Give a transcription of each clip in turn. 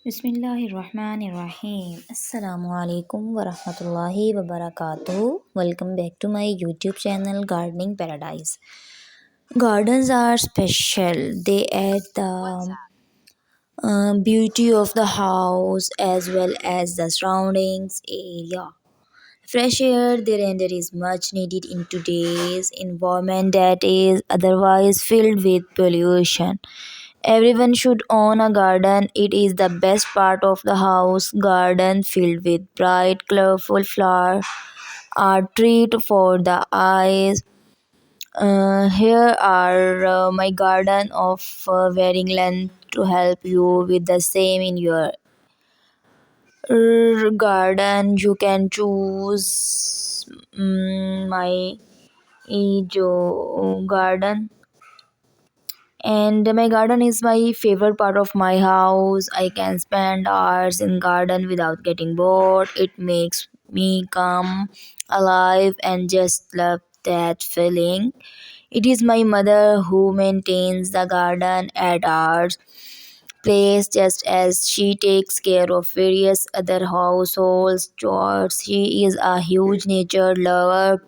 Bismillahirrahmanirrahim. Assalamu alaikum wa rahmatullahi wa barakatuh. Welcome back to my YouTube channel Gardening Paradise. Gardens are special. They add the beauty of the house as well as the surroundings area. Fresh air there and there is much needed in today's environment that is otherwise filled with pollution. Everyone should own a garden. It is the best part of the house. Garden filled with bright, colorful flowers are treat for the eyes. Here are my garden of varying length to help you with the same in your garden. You can choose my garden, and my garden is my favorite part of my house. I can spend hours in garden without getting bored. It makes me come alive and just love that feeling. It is my mother who maintains the garden at our place, just as she takes care of various other households chores. She is a huge nature lover,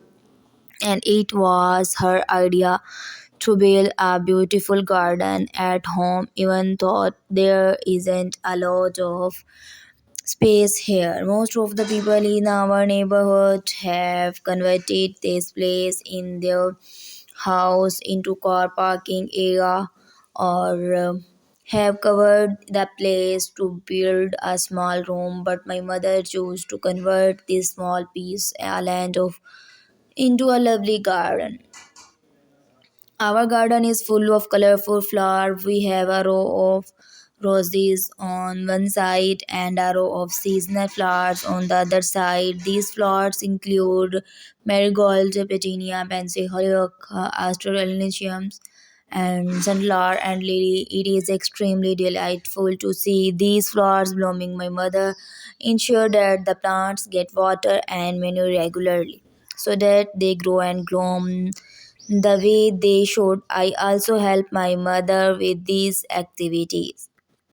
and it was her idea to build a beautiful garden at home, even though there isn't a lot of space here. Most of the people in our neighborhood have converted this place in their house into car parking area, or have covered the place to build a small room. But my mother chose to convert this small piece land of into a lovely garden. Our garden is full of colorful flowers. We have a row of roses on one side and a row of seasonal flowers on the other side. These flowers include marigold, petunia, pansy, hollyhock, asteroliniciums, and sunflower and lily. It is extremely delightful to see these flowers blooming. My mother ensure that the plants get water and manure regularly so that they grow and bloom the way they should. I also help my mother with these activities.